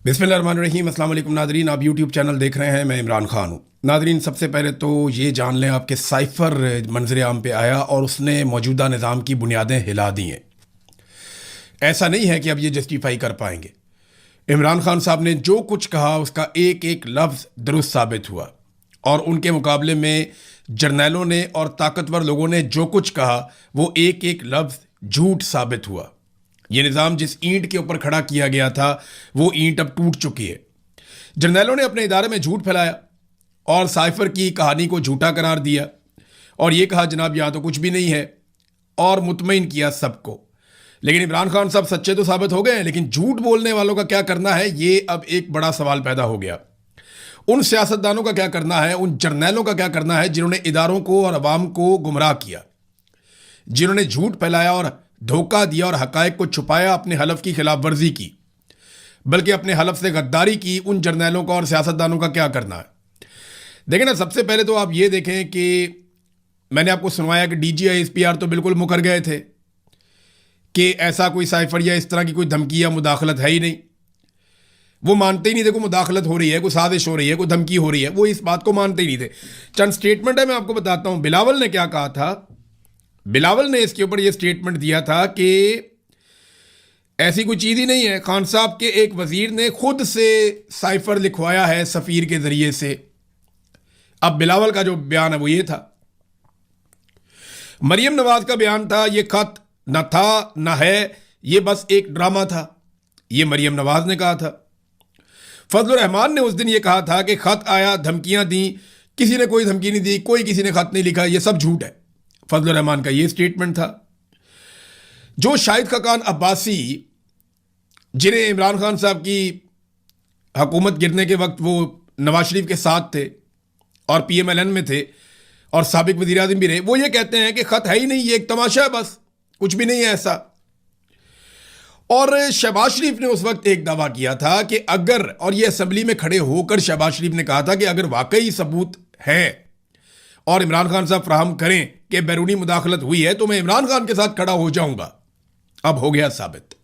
बिस्मिल्लाहिर्रहमानिर्रहीम। अस्सलाम वालेकुम नादरीन, आप यूट्यूब चैनल देख रहे हैं। मैं इमरान खान हूँ। नादरीन, सबसे पहले तो ये जान लें आपके साइफ़र मंजर आम पे आया और उसने मौजूदा निज़ाम की बुनियादें हिला दी हैं। ऐसा नहीं है कि अब ये जस्टिफाई कर पाएंगे। इमरान खान साहब ने जो कुछ कहा उसका एक एक लफ्ज़ दुरुस्त साबित हुआ और उनके मुकाबले में जर्नैलों ने और ताकतवर लोगों ने जो कुछ कहा वो एक एक लफ्ज़ झूठ साबित हुआ। ये निज़ाम जिस ईंट के ऊपर खड़ा किया गया था वो ईंट अब टूट चुकी है। जर्नैलों ने अपने इदारे में झूठ फैलाया और साइफर की कहानी को झूठा करार दिया और ये कहा जनाब यहाँ तो कुछ भी नहीं है, और मुतमईन किया सबको। लेकिन इमरान खान साहब सच्चे तो साबित हो गए हैं, लेकिन झूठ बोलने वालों का क्या करना है, ये अब एक बड़ा सवाल पैदा हो गया। उन सियासतदानों का क्या करना है, उन जर्नैलों का क्या करना है जिन्होंने इदारों को और अवाम को गुमराह किया, जिन्होंने झूठ फैलाया और धोखा दिया और हकायक को छुपाया, अपने हलफ की खिलाफ वर्जी की, बल्कि अपने हलफ से गद्दारी की। उन जर्नैलों का और सियासतदानों का क्या करना है? देखें ना, सबसे पहले तो आप ये देखें कि मैंने आपको सुनवाया कि DGI SPR तो बिल्कुल मुकर गए थे कि ऐसा कोई साइफर या इस तरह की कोई धमकी या मुदाखलत है ही नहीं। वो मानते ही नहीं थे कोई मुदाखलत हो रही है, कोई साजिश हो रही है, कोई धमकी हो रही है। वो इस बात को मानते ही नहीं थे। चंद स्टेटमेंट है, मैं आपको बताता हूं। बिलावल ने क्या कहा था। बिलावल ने इसके ऊपर यह स्टेटमेंट दिया था कि ऐसी कोई चीज़ ही नहीं है। खान साहब के एक वजीर ने खुद से साइफर लिखवाया है सफ़ीर के ज़रिए से। अब बिलावल का जो बयान है वो ये था। मरियम नवाज का बयान था ये खत न था न है, ये बस एक ड्रामा था। ये मरियम नवाज ने कहा था। फजलुर रहमान ने उस दिन ये कहा था कि खत आया, धमकियां दी, किसी ने कोई धमकी नहीं दी, कोई किसी ने खत नहीं लिखा, ये सब झूठ है। फजलुर रहमान का ये स्टेटमेंट था। जो शाहिद खकान अब्बासी, जिन्हें इमरान खान साहब की हुकूमत गिरने के वक्त वो नवाज शरीफ के साथ थे और PMLN में थे और साबिक वज़ीर आज़म भी रहे, वो ये कहते हैं कि खत है ही नहीं, ये एक तमाशा है, बस कुछ भी नहीं है ऐसा। और शहबाज शरीफ ने उस वक्त एक दावा किया था कि अगर, और ये असेंबली में खड़े होकर शहबाज शरीफ ने कहा था कि अगर वाकई सबूत है और इमरान खान साहब फराहम करें कि बैरूनी मुदाखलत हुई है तो मैं इमरान खान के साथ खड़ा हो जाऊंगा। अब हो गया साबित।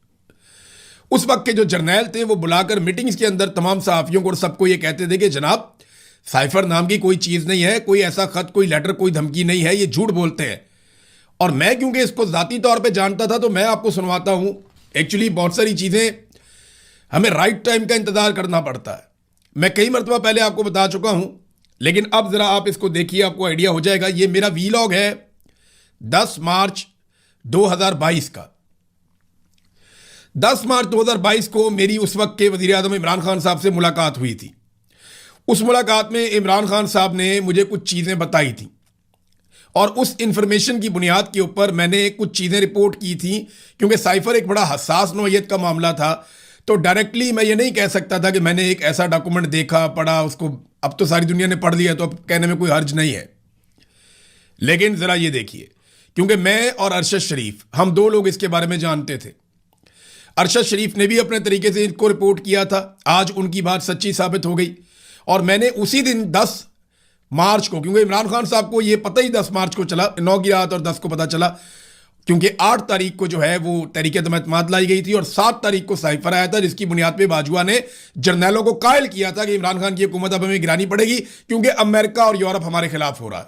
उस वक्त के जो जर्नैल थे वो बुलाकर मीटिंग्स के अंदर तमाम सहाफ़ियों को और सबको ये कहते थे कि जनाब साइफर नाम की कोई चीज़ नहीं है, कोई ऐसा खत, कोई लेटर, कोई धमकी नहीं है, ये झूठ बोलते हैं। और मैं क्योंकि इसको ज़ाती तौर पे जानता था तो मैं आपको सुनवाता हूँ। एक्चुअली बहुत सारी चीज़ें हमें राइट टाइम का इंतज़ार करना पड़ता है। मैं कई मरतबा पहले आपको बता चुका हूँ, लेकिन अब ज़रा आप इसको देखिए, आपको आइडिया हो जाएगा। ये मेरा वीलॉग है 10 मार्च 2022 का। 10 मार्च 2022 को मेरी उस वक्त के वज़ीर आज़म इमरान खान साहब से मुलाकात हुई थी। उस मुलाकात में इमरान खान साहब ने मुझे कुछ चीज़ें बताई थी और उस इंफॉर्मेशन की बुनियाद के ऊपर मैंने कुछ चीज़ें रिपोर्ट की थी। क्योंकि साइफर एक बड़ा हसास नौइयत का मामला था, तो डायरेक्टली मैं ये नहीं कह सकता था कि मैंने एक ऐसा डॉक्यूमेंट देखा, पढ़ा, उसको अब तो सारी दुनिया ने पढ़ लिया तो अब कहने में कोई हर्ज नहीं है। लेकिन ज़रा ये देखिए, क्योंकि मैं और अरशद शरीफ, हम दो लोग इसके बारे में जानते थे। अरशद शरीफ ने भी अपने तरीके से इनको रिपोर्ट किया था। आज उनकी बात सच्ची साबित हो गई और मैंने उसी दिन 10 मार्च को, क्योंकि इमरान खान साहब को ये पता ही 10 मार्च को चला, 9 की रात और 10 को पता चला, क्योंकि 8 तारीख को जो है वो तहरीक-ए-एतमाद लाई गई थी और 7 तारीख को साइफर आया था, जिसकी बुनियाद पे बाजुआ ने जर्नैलों को कायल किया था कि इमरान खान की हुकूमत अब हमें गिरानी पड़ेगी क्योंकि अमेरिका और यूरोप हमारे खिलाफ हो रहा है।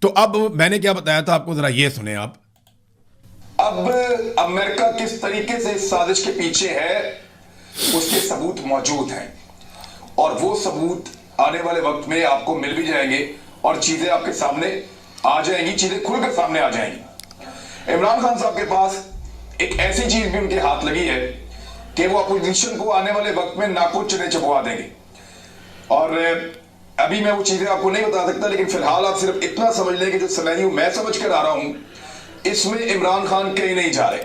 तो अब मैंने क्या बताया था आपको, जरा ये सुने आप। अब अमेरिका किस तरीके से इस साजिश के पीछे है उसके सबूत मौजूद हैं और वो सबूत आने वाले वक्त में आपको मिल भी जाएंगे और चीजें आपके सामने आ जाएंगी, चीजें खुलकर सामने आ जाएंगी। इमरान खान साहब के पास एक ऐसी चीज भी उनके हाथ लगी है कि वो अपोजिशन को आने वाले वक्त में नाकुच चने चबवा देंगे। और अभी मैं वो चीजें आपको नहीं बता सकता, लेकिन फिलहाल आप सिर्फ इतना समझ लें कि जो सिनेरियो मैं समझ कर आ रहा हूं इसमें इमरान खान कहीं नहीं जा रहे।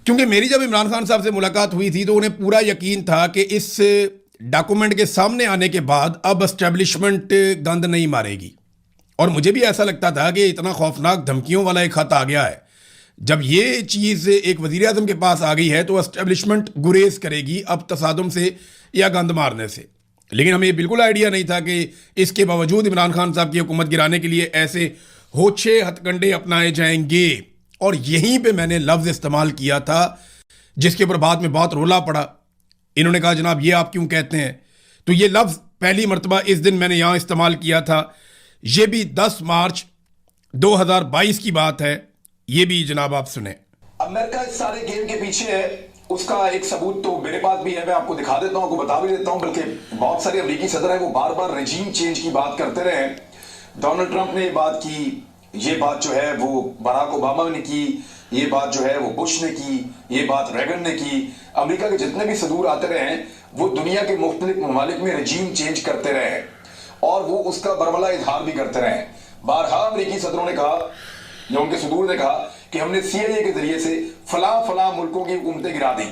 क्योंकि मेरी जब इमरान खान साहब से मुलाकात हुई थी तो उन्हें पूरा यकीन था कि इस डॉक्यूमेंट के सामने आने के बाद अब एस्टेब्लिशमेंट गंद नहीं मारेगी। और मुझे भी ऐसा लगता था कि इतना खौफनाक धमकियों वाला एक खत आ गया है, जब ये चीज़ एक वज़ीर आज़म के पास आ गई है तो एस्टेब्लिशमेंट गुरेज करेगी अब तसादुम से या गंद मारने से। लेकिन हमें बिल्कुल आइडिया नहीं था कि इसके बावजूद इमरान खान साहब की हुकूमत गिराने के लिए ऐसे होछे हथकंडे अपनाए जाएंगे। और यहीं पे मैंने लफ्ज़ इस्तेमाल किया था जिसके ऊपर बाद में बहुत रोला पड़ा इन्होंने कहा जनाब ये आप क्यों कहते हैं? तो ये लफ्ज़ पहली मर्तबा इस दिन मैंने यहां इस्तेमाल किया था। ये भी 10 मार्च 2022 की बात है। ये भी जनाब आप सुने। अमेरिका इस सारे गेम के पीछे है, उसका एक सबूत तो मेरे पास भी है, मैं आपको दिखा देता हूं, आपको बता भी देता हूं। बल्कि बहुत सारे अमेरिकी सदर हैं वो बार बार रेजीम चेंज की बात करते रहे हैं। डोनाल्ड ट्रंप ने ये बात की, ये बात जो है वो बराक ओबामा ने की, ये बात जो है वो बुश ने की, ये बात रेगन ने की। अमेरिका के जितने भी सदूर आते रहे हैं वो दुनिया के मुख्तलिफ ममालिक में रजीम चेंज करते रहे हैं और वो उसका बरमला इजहार भी करते रहे हैं। बारहा अमेरिकी सदरों ने कहा या उनके सदूर ने कहा कि हमने CIA के जरिए से फला फला मुल्कों की हुकूमतें गिरा दी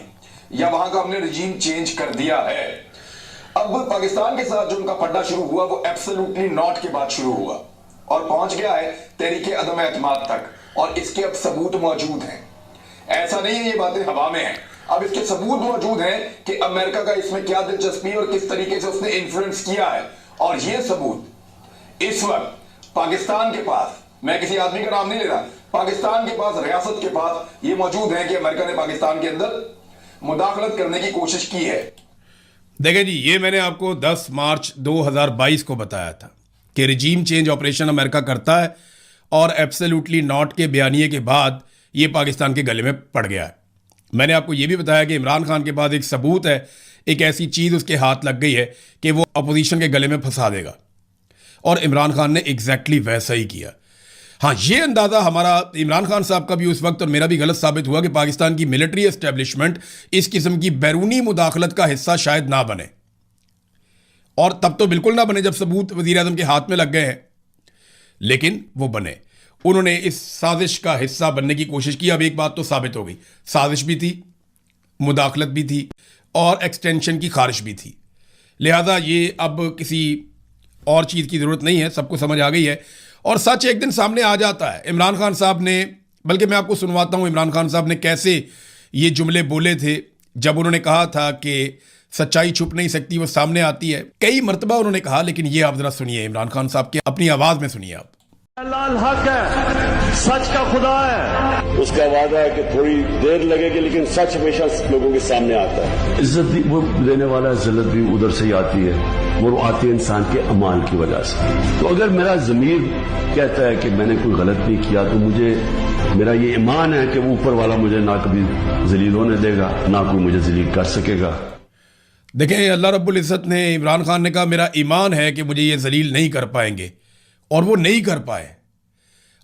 या वहां का हमने रजीम चेंज कर दिया है। अब पाकिस्तान के साथ जो उनका पड्डा शुरू हुआ वो एब्सोल्युटली नॉट के बाद शुरू हुआ और पहुंच गया है तहरीके अदम एतमाद तक, और इसके अब सबूत मौजूद हैं। ऐसा नहीं है ये बातें हवा में हैं, अब इसके सबूत मौजूद हैं कि अमेरिका का इसमें क्या दिलचस्पी और किस तरीके से उसने इन्फ्लुएंस किया है। और ये सबूत इस वक्त पाकिस्तान के पास, मैं किसी आदमी का नाम नहीं ले रहा, पाकिस्तान के पास, रियासत के पास ये मौजूद है कि अमेरिका ने पाकिस्तान के अंदर मुदाखलत करने की कोशिश की है। देखें जी, ये मैंने आपको 10 मार्च 2022 को बताया था कि रिजीम चेंज ऑपरेशन अमेरिका करता है और एब्सोल्युटली नॉट के बयानिए के बाद ये पाकिस्तान के गले में पड़ गया है। मैंने आपको ये भी बताया कि इमरान खान के पास एक सबूत है, एक ऐसी चीज़ उसके हाथ लग गई है कि वो अपोजिशन के गले में फंसा देगा, और इमरान खान ने एग्जैक्टली वैसा ही किया। हाँ, ये अंदाज़ा हमारा इमरान खान साहब का भी उस वक्त और मेरा भी गलत साबित हुआ कि पाकिस्तान की मिलिट्री एस्टेब्लिशमेंट इस किस्म की बैरूनी मुदाखलत का हिस्सा शायद ना बने, और तब तो बिल्कुल ना बने जब सबूत वज़ीर आज़म के हाथ में लग गए हैं, लेकिन वो बने। उन्होंने इस साजिश का हिस्सा बनने की कोशिश की। अब एक बात तो साबित हो गई, साजिश भी थी, मुदाखलत भी थी और एक्सटेंशन की खारिश भी थी। लिहाजा ये अब किसी और चीज़ की ज़रूरत नहीं है, सबको समझ आ गई है और सच एक दिन सामने आ जाता है। इमरान खान साहब ने, बल्कि मैं आपको सुनवाता हूँ इमरान खान साहब ने कैसे ये जुमले बोले थे जब उन्होंने कहा था कि सच्चाई छुप नहीं सकती, वो सामने आती है। कई मरतबा उन्होंने कहा, लेकिन ये आप ज़रा सुनिए इमरान खान साहब के अपनी आवाज़ में सुनिए आप। लाल हक है, सच का खुदा है। उसका वादा है कि थोड़ी देर लगेगी लेकिन सच हमेशा लोगों के सामने आता है। इज्जत भी वो देने वाला है, जिल्लत भी उधर से ही आती है, वो आती है इंसान के अमाल की वजह से। तो अगर मेरा ज़मीर कहता है कि मैंने कोई गलत नहीं किया तो मुझे, मेरा ये ईमान है कि ऊपर वाला मुझे ना कभी जलील होने देगा, ना कोई मुझे जलील कर सकेगा। देखें, अल्लाह रब्बुल इज़्ज़त ने, इमरान खान ने कहा मेरा ईमान है कि मुझे ये जलील नहीं कर पाएंगे, और वो नहीं कर पाए।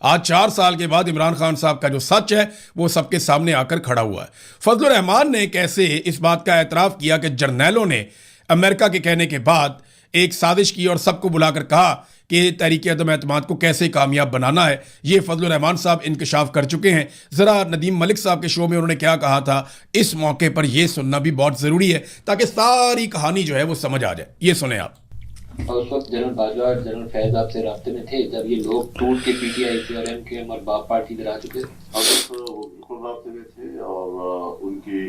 आज 4 साल के बाद इमरान खान साहब का जो सच है वो सबके सामने आकर खड़ा हुआ है। फजलुर रहमान ने कैसे इस बात का एतराफ़ किया कि जर्नैलों ने अमेरिका के कहने के बाद एक साजिश की और सबको बुलाकर कहा कि तहरीक अदम एतमाद को कैसे कामयाब बनाना है। ये फजलुर रहमान साहब इंकशाफ कर चुके हैं। ज़रा नदीम मलिक साहब के शो में उन्होंने क्या कहा था, इस मौके पर यह सुनना भी बहुत ज़रूरी है ताकि सारी कहानी जो है वो समझ आ जाए। ये सुने आप। और उस वक्त जनरल बाजवा और जनरल फैज आपसे राब्ते में थे जब ये लोग टूट के PTI से और MKM और बाप पार्टी इधर आ चुके थे? वो बिल्कुल राब्ते में थे और उनकी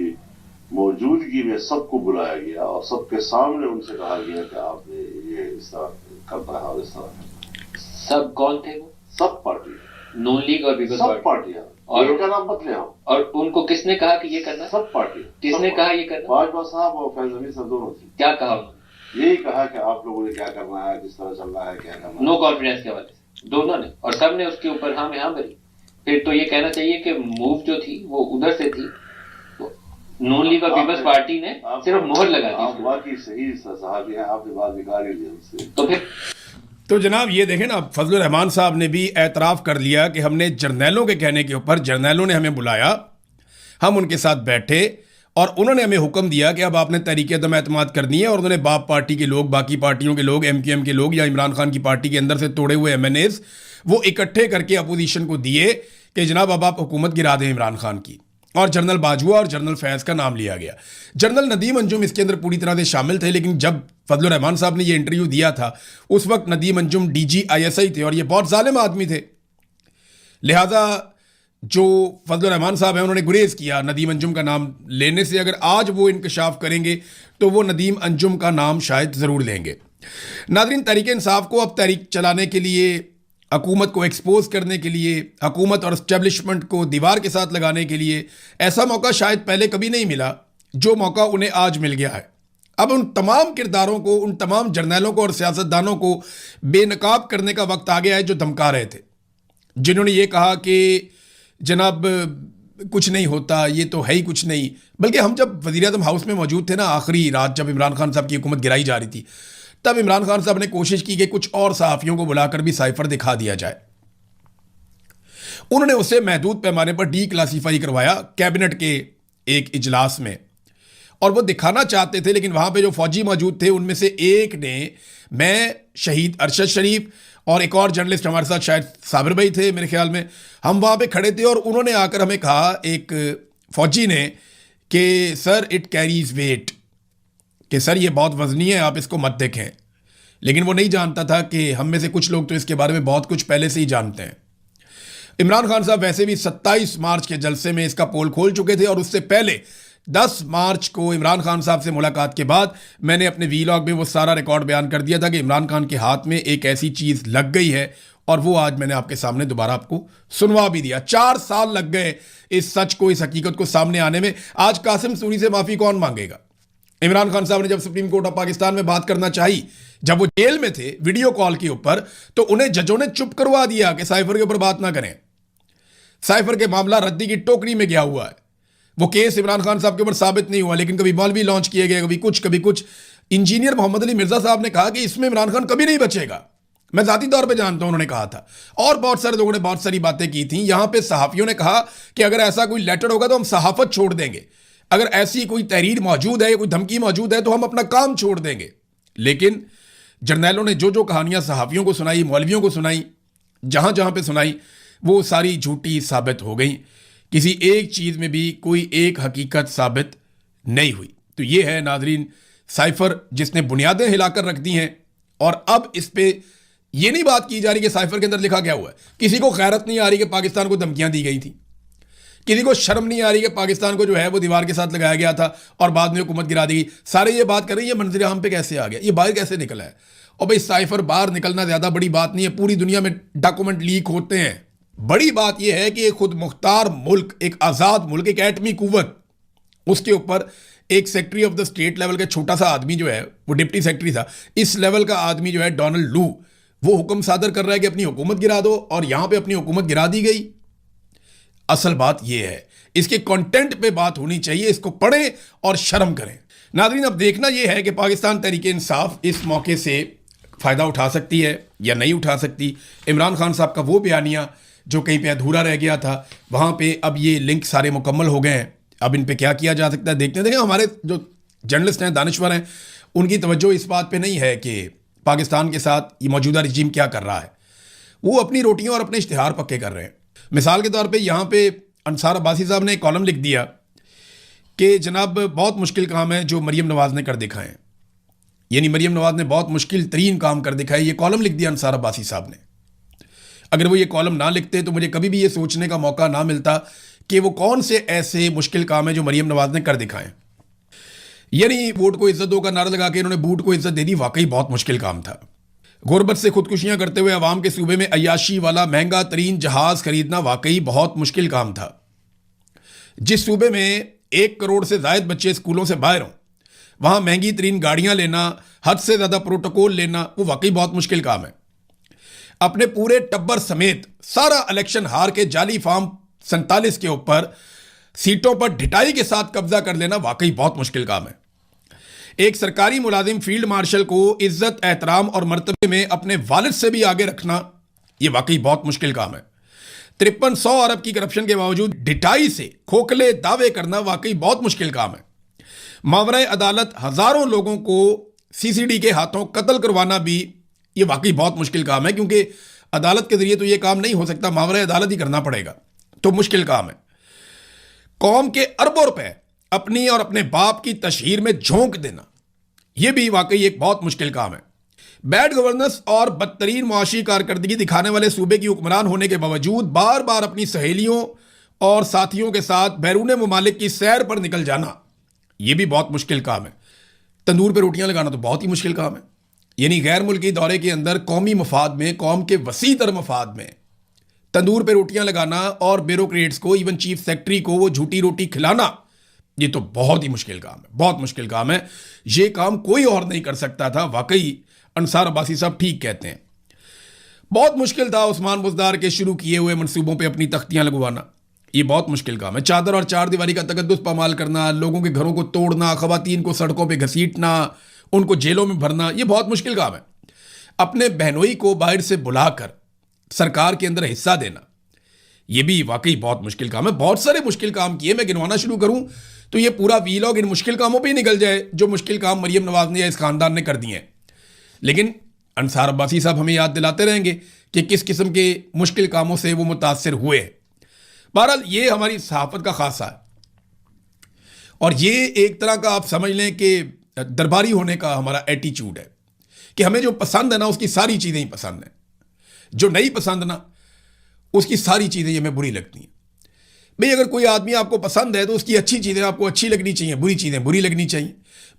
मौजूदगी में सबको बुलाया गया और सबके सामने उनसे कहा गया कि आपने ये इस तरह करता है और इस तरह। सब कौन थे वो? सब पार्टी, नून लीग और पीपल्स सब पार्टियां, और उनका नाम मत ले आओ। और उनको किसने कहा कि ये करना? सब पार्टी। किसने कहा ये करना? बाजवा साहब और फैज हमीद साहब दोनों थे। क्या कहा उन्होंने? यही कहा कि आप लोगों ने क्या करना है, किस तरह चल रहा है, क्या करना है। नो कॉन्फिडेंस के हवाले से दोनों ने, और सब ने उसके ऊपर हाँ में हाँ भरी। फिर तो ये कहना चाहिए कि मूव जो थी वो उधर से थी, नून लीग और पीपल्स पार्टी ने सिर्फ मोहर लगा दी। आप बाकी सही साहब हैं, आपने बात निकाल ली हमसे। तो फिर तो जनाब ये देखें ना, फजलुर रहमान साहब ने भी एतराफ़ कर लिया कि हमने जर्नैलों के कहने के ऊपर, जर्नैलों ने हमें बुलाया, हम उनके साथ बैठे और उन्होंने हमें हुक्म दिया कि अब आपने तहरीक अदम एतमाद करनी है। और उन्होंने बाप पार्टी के लोग, बाकी पार्टियों के लोग, MKM के लोग या इमरान खान की पार्टी के अंदर से तोड़े हुए MNAs वो इकट्ठे करके अपोजिशन को दिए कि जनाब अब आप हुकूमत गिरा दें इमरान खान की। और जनरल बाजवा और जनरल फैज का नाम लिया गया। जनरल नदीम अंजुम इसके अंदर पूरी तरह से शामिल थे, लेकिन जब फजलुर रहमान साहब ने ये इंटरव्यू दिया था उस वक्त नदीम अंजुम DG ISI थे और ये बहुत जालिम आदमी थे। लिहाजा जो फजलुर रहमान साहब हैं उन्होंने गुरेज किया नदीम अंजुम का नाम लेने से। अगर आज वो इंकशाफ करेंगे तो वो नदीम अंजुम का नाम शायद ज़रूर लेंगे। नाज़रीन, तहरीक इंसाफ को अब तहरीक चलाने के लिए, हुकूमत को एक्सपोज करने के लिए, हुकूमत और इस्टेब्लिशमेंट को दीवार के साथ लगाने के लिए ऐसा मौका शायद पहले कभी नहीं मिला। जो मौका उन्हें आज मिल गया है। अब उन तमाम किरदारों को, उन तमाम जर्नैलों को और सियासतदानों को बेनकाब करने का वक्त आ गया है जो धमका रहे थे, जिन्होंने ये कहा कि जनाब कुछ नहीं होता, ये तो है ही कुछ नहीं। बल्कि हम जब वज़ीर-ए-आज़म हाउस में मौजूद थे ना, आखिरी रात जब इमरान खान साहब की हुकूमत गिराई जा रही थी, तब इमरान खान साहब ने कोशिश की कि कुछ और सहाफ़ियों को बुलाकर भी साइफर दिखा दिया जाए। उन्होंने उसे महदूद पैमाने पर डी क्लासीफाई करवाया कैबिनेट के एक इजलास में, और वो दिखाना चाहते थे, लेकिन वहां पे जो फौजी मौजूद थे उनमें से एक ने, मैं, शहीद अरशद शरीफ और एक और जर्नलिस्ट हमारे साथ शायद साबिर भाई थे मेरे ख्याल में, हम वहां पे खड़े थे और उन्होंने आकर हमें कहा, एक फौजी ने, कि सर इट कैरीज वेट, कि सर ये बहुत वजनी है, आप इसको मत देखें। लेकिन वो नहीं जानता था कि हम में से कुछ लोग तो इसके बारे में बहुत कुछ पहले से ही जानते हैं। इमरान खान साहब वैसे भी 27 मार्च के जलसे में इसका पोल खोल चुके थे, और उससे पहले 10 मार्च को इमरान खान साहब से मुलाकात के बाद मैंने अपने वीलॉग में वो सारा रिकॉर्ड बयान कर दिया था कि इमरान खान के हाथ में एक ऐसी चीज़ लग गई है, और वो आज मैंने आपके सामने दोबारा आपको सुनवा भी दिया। 4 साल लग गए इस सच को, इस हकीकत को सामने आने में। आज कासिम सूरी से माफ़ी कौन मांगेगा? इमरान खान साहब ने जब सुप्रीम कोर्ट ऑफ पाकिस्तान में बात करना चाहिए, जब वो जेल में थे वीडियो कॉल के ऊपर, तो उन्हें जजों ने चुप करवा दिया कि साइफर के ऊपर बात ना करें। साइफर के मामला रद्दी की टोकरी में गया हुआ है। वो केस इमरान खान साहब के ऊपर साबित नहीं हुआ, लेकिन कभी मौलवी लॉन्च किए गए, कभी कुछ। इंजीनियर मोहम्मद अली मिर्जा साहब ने कहा कि इसमें इमरान खान कभी नहीं बचेगा। मैं जाती तौर पे जानता हूं, उन्होंने कहा था, और बहुत सारे लोगों ने बहुत सारी बातें की थी। यहां पे सहाफियों ने कहा कि अगर ऐसा कोई लेटर होगा तो हम सहाफत छोड़ देंगे, अगर ऐसी कोई तहरीर मौजूद है या कोई धमकी मौजूद है तो हम अपना काम छोड़ देंगे। लेकिन जर्नैलों ने जो जो कहानियां सहाफियों को सुनाई, मौलवियों को सुनाई, जहां जहां पे सुनाई, वो सारी झूठी साबित हो गई। किसी एक चीज़ में भी कोई एक हकीकत साबित नहीं हुई। तो ये है नाजरीन साइफर, जिसने बुनियादें हिलाकर रख दी हैं। और अब इस पे ये नहीं बात की जा रही कि साइफर के अंदर लिखा क्या हुआ है। किसी को गैरत नहीं आ रही कि पाकिस्तान को धमकियां दी गई थी, किसी को शर्म नहीं आ रही कि पाकिस्तान को जो है वो दीवार के साथ लगाया गया था और बाद में हुकूमत गिरा दी गई। सारे ये बात कर रहे हैं ये मंजर आम पे कैसे आ गया, ये बाहर कैसे निकला है। और भाई साइफर बाहर निकलना ज़्यादा बड़ी बात नहीं है, पूरी दुनिया में डॉक्यूमेंट लीक होते हैं। बड़ी बात यह है कि एक खुद मुख्तार मुल्क, एक आज़ाद मुल्क, एक एटमी कुव्वत, उसके ऊपर एक secretary of the state level का छोटा सा आदमी जो है, वो डिप्टी सेक्रेटरी था, इस लेवल का आदमी जो है डोनाल्ड लू, वो हुक्म सादर कर रहा है कि अपनी हुकूमत गिरा दो, और यहां पे अपनी हुकूमत गिरा दी गई। असल बात यह है, इसके कंटेंट पे बात होनी चाहिए, इसको पढ़ें और शर्म करें। नाज़रीन, अब देखना यह है कि पाकिस्तान तहरीक इंसाफ इस मौके से फ़ायदा उठा सकती है या नहीं उठा सकती। इमरान खान साहब का वो बयानिया जो कहीं पे अधूरा रह गया था, वहाँ पे अब ये लिंक सारे मुकम्मल हो गए हैं। अब इन पे क्या किया जा सकता है देखते हैं। हमारे जो जर्नलिस्ट हैं, दानिश्वर हैं, उनकी तवज्जो इस बात पे नहीं है कि पाकिस्तान के साथ ये मौजूदा रजीम क्या कर रहा है। वो अपनी रोटियां और अपने इश्तिहार पक्के कर रहे हैं। मिसाल के तौर पे यहाँ पे अंसार अब्बासी साहब ने एक कॉलम लिख दिया कि जनाब बहुत मुश्किल काम है जो मरीम नवाज़ ने कर दिखाए, यानी मरीम नवाज़ ने बहुत मुश्किल तरीन काम कर दिखाए। ये कॉलम लिख दिया अंसार अब्बासी साहब ने। अगर वो ये कॉलम ना लिखते तो मुझे कभी भी ये सोचने का मौका ना मिलता कि वो कौन से ऐसे मुश्किल काम है जो मरीम नवाज़ ने कर दिखाए। यानी वोट को इज्जत दो का नारा लगा के इन्होंने बूट को इज्जत दे दी, वाकई बहुत मुश्किल काम था। गुर्बत से खुदकुशियां करते हुए अवाम के सूबे में अय्याशी वाला महंगा तरीन जहाज खरीदना वाकई बहुत मुश्किल काम था। जिस सूबे में 1 करोड़ से ज्यादा बच्चे स्कूलों से बाहर हों, वहां महंगी तरीन गाड़ियां लेना, हद से ज्यादा प्रोटोकॉल लेना, वो वाकई बहुत मुश्किल काम है। अपने पूरे टब्बर समेत सारा इलेक्शन हार के जाली फॉर्म 47 के ऊपर सीटों पर ढिठाई के साथ कब्जा कर लेना वाकई बहुत मुश्किल काम है। एक सरकारी मुलाजिम फील्ड मार्शल को इज्जत, एहतराम और मर्तबे में अपने वालिद से भी आगे रखना, यह वाकई बहुत मुश्किल काम है। 5300 अरब की करप्शन के बावजूद ढिठाई से खोखले दावे करना वाकई बहुत मुश्किल काम है। मावरे अदालत हजारों लोगों को सीसीडी के हाथों कत्ल करवाना भी यह वाकई बहुत मुश्किल काम है, क्योंकि अदालत के जरिए तो यह काम नहीं हो सकता, मावरे अदालत ही करना पड़ेगा, तो मुश्किल काम है। कौम के अरबों रुपए अपनी और अपने बाप की तशहीर में झोंक देना, यह भी वाकई एक बहुत मुश्किल काम है। बैड गवर्नेंस और बदतरीन मुआशी कारकर्दगी दिखाने वाले सूबे की हुक्मरान होने के बावजूद बार बार अपनी सहेलियों और साथियों के साथ बैरून मुमालिक की सैर पर निकल जाना, यह भी बहुत मुश्किल काम है। तंदूर पर रोटियां लगाना तो बहुत ही मुश्किल काम है। यानी गैर मुल्की दौरे के अंदर कौमी मफाद में, कौम के वसी तर मफाद में तंदूर पर रोटियां लगाना और ब्यूरोक्रेट्स को, इवन चीफ सेक्रेटरी को वो झूठी रोटी खिलाना, ये तो बहुत ही मुश्किल काम है, बहुत मुश्किल काम है। ये काम कोई और नहीं कर सकता था। वाकई अंसार अब्बासी साहब ठीक कहते हैं, बहुत मुश्किल था उस्मान बुज़दार के शुरू किए हुए मंसूबों पे अपनी तख्तियां लगवाना। ये बहुत मुश्किल काम है। चादर और चार दीवारी का तकद्दुस पामाल करना, लोगों के घरों को तोड़ना, खवातीन को सड़कों पे घसीटना, उनको जेलों में भरना, ये बहुत मुश्किल काम है। अपने बहनोई को बाहर से बुलाकर सरकार के अंदर हिस्सा देना, ये भी वाकई बहुत मुश्किल काम है। बहुत सारे मुश्किल काम किए, मैं गिनवाना शुरू करूं तो ये पूरा वीलॉग इन मुश्किल कामों पे ही निकल जाए जो मुश्किल काम मरियम नवाज ने या इस खानदान ने कर दिए हैं। लेकिन अंसार अब्बासी साहब हमें याद दिलाते रहेंगे कि किस किस्म के मुश्किल कामों से वो मुतासर हुए हैं। बहरहाल ये हमारी सहाफत का खासा है और ये एक तरह का आप समझ लें कि दरबारी होने का हमारा एटीट्यूड है कि हमें जो पसंद है ना उसकी सारी चीज़ें ही पसंद हैं, जो नहीं पसंद ना उसकी सारी चीज़ें ही हमें बुरी लगती हैं। भाई अगर कोई आदमी आपको पसंद है तो उसकी अच्छी चीज़ें आपको अच्छी लगनी चाहिए, बुरी चीज़ें बुरी लगनी चाहिए।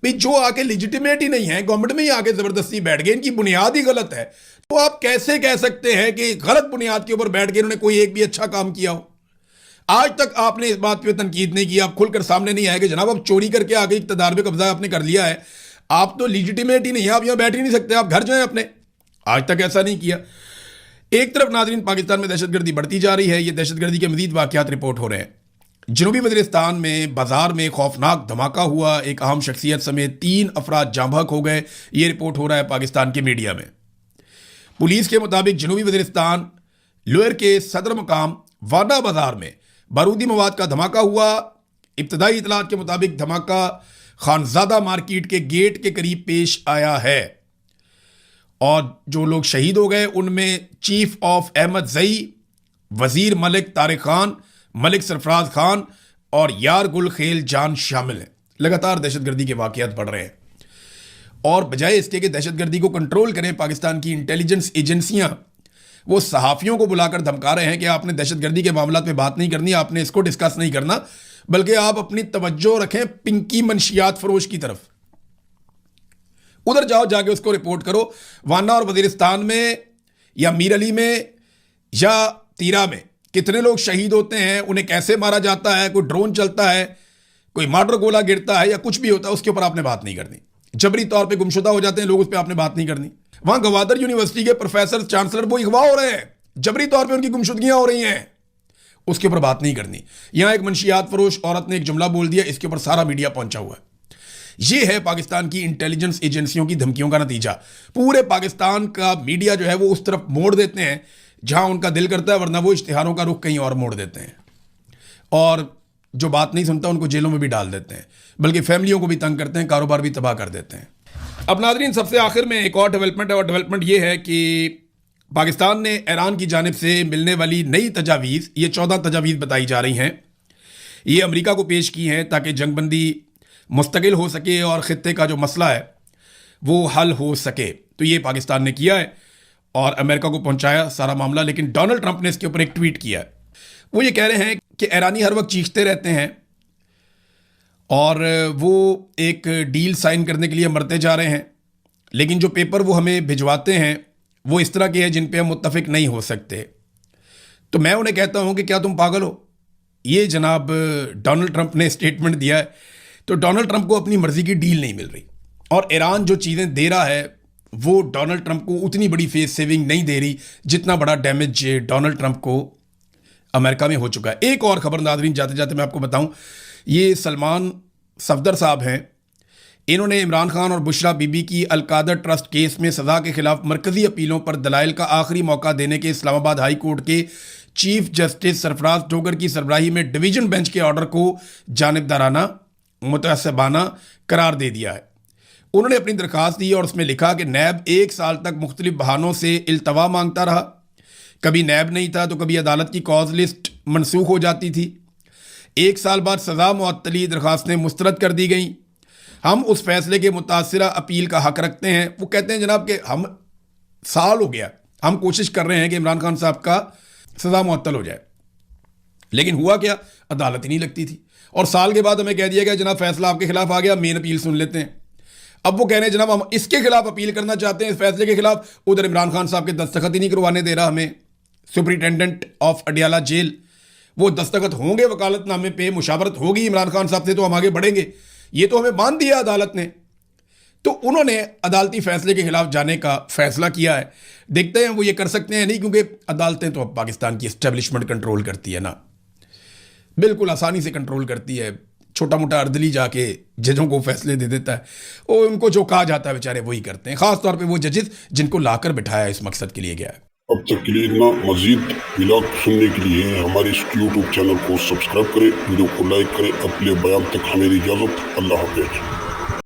भाई जो आके लिजिटिमेट ही नहीं है, गवर्नमेंट में ही आके ज़बरदस्ती बैठ गए, इनकी बुनियाद ही गलत है, तो आप कैसे कह सकते हैं कि गलत बुनियाद के ऊपर बैठ के इन्होंने कोई एक भी अच्छा काम किया हो? आज तक आपने इस बात पे तनकीद नहीं की, आप खुलकर सामने नहीं आए कि जनाब आप चोरी करके आगे इक़्तिदार पे कब्जा आपने कर लिया है, आप तो लिजिटिमेट ही नहीं है, आप यहाँ बैठ ही नहीं सकते, आप घर जाएं अपने। आज तक ऐसा नहीं किया। एक तरफ नाज़रीन पाकिस्तान में दहशतगर्दी बढ़ती जा रही है, ये दहशतगर्दी के मज़ीद वाक़यात रिपोर्ट हो रहे हैं। जनूबी वज़ीरिस्तान में बाजार में खौफनाक धमाका हुआ, एक अहम शख्सियत समेत 3 अफराद जाँ बहक हो गए, ये रिपोर्ट हो रहा है पाकिस्तान के मीडिया में। पुलिस के मुताबिक जनूबी वज़ीरिस्तान लोअर के सदर मकाम वाना बाजार में बारूदी मवाद का धमाका हुआ। इब्तदाई इतलात के मुताबिक धमाका खानजादा मार्केट के गेट के करीब पेश आया है और जो लोग शहीद हो गए उनमें चीफ ऑफ अहमद जई, वजीर मलिक तारिक खान, मलिक सरफराज खान और यार गुल खेल जान शामिल हैं। लगातार दहशतगर्दी के वाक़यात बढ़ रहे हैं और बजाय इसके कि दहशतगर्दी को कंट्रोल करें, पाकिस्तान की इंटेलिजेंस एजेंसियां वो सहाफ़ियों को बुलाकर धमका रहे हैं कि आपने दहशतगर्दी के मामला पे बात नहीं करनी, आपने इसको डिस्कस नहीं करना, बल्कि आप अपनी तवज्जो रखें पिंकी मंशियात फरोश की तरफ। उधर जाओ, जाके उसको रिपोर्ट करो। वाना और वज़ीरिस्तान में या मीर अली में या तीरा में कितने लोग शहीद होते हैं, उन्हें कैसे मारा जाता है, कोई ड्रोन चलता है, कोई मॉर्टर गोला गिरता है या कुछ भी होता है, उसके ऊपर आपने बात नहीं करनी। जबरी तौर पे गुमशुदा हो जाते हैं लोग, उस पर आपने बात नहीं करनी। वहां गवादर यूनिवर्सिटी के प्रोफेसर चांसलर वो अगवा हो रहे हैं, जबरी तौर पे उनकी गुमशुदगियां हो रही हैं, उसके ऊपर बात नहीं करनी। यहां एक मंशियात फरोश औरत ने एक जुमला बोल दिया, इसके ऊपर सारा मीडिया पहुंचा हुआ है। यह है पाकिस्तान की इंटेलिजेंस एजेंसियों की धमकियों का नतीजा। पूरे पाकिस्तान का मीडिया जो है वो उस तरफ मोड़ देते हैं जहां उनका दिल करता है, वरना वो इश्तिहारों का रुख कहीं और मोड़ देते हैं और जो बात नहीं सुनता उनको जेलों में भी डाल देते हैं, बल्कि फैमिलियों को भी तंग करते हैं, कारोबार भी तबाह कर देते हैं। अब नाज़रीन सबसे आखिर में एक और डेवलपमेंट है और डेवलपमेंट ये है कि पाकिस्तान ने ईरान की जानिब से मिलने वाली नई तजावीज़, ये 14 तजावीज़ बताई जा रही हैं, ये अमेरिका को पेश की हैं ताकि जंगबंदी मुस्तकिल हो सके और ख़ित्ते का जो मसला है वो हल हो सके। तो ये पाकिस्तान ने किया है और अमेरिका को पहुंचाया सारा मामला। लेकिन डोनाल्ड ट्रंप ने इसके ऊपर एक ट्वीट किया है। वो ये कह रहे हैं कि ईरानी हर वक्त चीखते रहते हैं और वो एक डील साइन करने के लिए मरते जा रहे हैं, लेकिन जो पेपर वो हमें भिजवाते हैं वो इस तरह के हैं जिन पे हम मुत्तफिक नहीं हो सकते। तो मैं उन्हें कहता हूं कि क्या तुम पागल हो? ये जनाब डोनाल्ड ट्रंप ने स्टेटमेंट दिया है। तो डोनाल्ड ट्रंप को अपनी मर्जी की डील नहीं मिल रही और ईरान जो चीज़ें दे रहा है वो डोनाल्ड ट्रंप को उतनी बड़ी फेस सेविंग नहीं दे रही जितना बड़ा डैमेज डोनाल्ड ट्रंप को अमेरिका में हो चुका है। एक और खबर नाज़रीन जाते जाते मैं आपको बताऊं, ये सलमान सफदर साहब हैं, इन्होंने इमरान खान और बुशरा बीबी की अलकादर ट्रस्ट केस में सज़ा के खिलाफ मरकज़ी अपीलों पर दलाइल का आखिरी मौका देने के इस्लामाबाद हाई कोर्ट के चीफ जस्टिस सरफराज डोगर की सरबराही में डिवीज़न बेंच के ऑर्डर को जानिबदाराना मुतअस्सिबाना करार दे दिया है। उन्होंने अपनी दरख्वास्त दी और उसमें लिखा कि नैब 1 साल तक मुख्तलिफ बहानों से इल्तवा मांगता रहा, कभी नैब नहीं था तो कभी अदालत की कॉज लिस्ट मनसूख हो जाती थी। 1 साल बाद सज़ा मुअत्तली दरख्वास्तें मुस्तरद कर दी गई। हम उस फैसले के मुतासिरा अपील का हक रखते हैं। वो कहते हैं जनाब कि हम साल हो गया, हम कोशिश कर रहे हैं कि इमरान खान साहब का सज़ा मुअत्तल हो जाए, लेकिन हुआ क्या, अदालत ही नहीं लगती थी और साल के बाद हमें कह दिया गया जनाब फैसला आपके खिलाफ आ गया, मेन अपील सुन लेते हैं। अब वो कह रहे हैं जनाब हम इसके खिलाफ अपील करना चाहते हैं, इस फैसले के खिलाफ। उधर इमरान खान साहब के दस्तखत ही नहीं करवाने दे रहा हमें सुपरिटेंडेंट ऑफ अडियाला जेल, वो दस्तखत होंगे वकालतनामे पे, मुशावरत होगी इमरान खान साहब से तो हम आगे बढ़ेंगे, ये तो हमें बांध दिया अदालत ने। तो उन्होंने अदालती फैसले के खिलाफ जाने का फैसला किया है। देखते हैं वो ये कर सकते हैं नहीं, क्योंकि अदालतें तो अब पाकिस्तान की एस्टेब्लिशमेंट कंट्रोल करती है ना, बिल्कुल आसानी से कंट्रोल करती है। छोटा मोटा अर्दली जाके जजों को फैसले दे देता है, और उनको जो कहा जाता है बेचारे वही करते हैं, खास तौर पे वो जजेस जिनको लाकर बिठाया इस मकसद के लिए गया है। अब तक के लिए इतना। मजीद व्लॉग सुनने के लिए हमारे इस यूट्यूब चैनल को सब्सक्राइब करें, वीडियो को लाइक करें। अपने बयान तक हमें इजाजत। अल्लाह हाफ़िज़।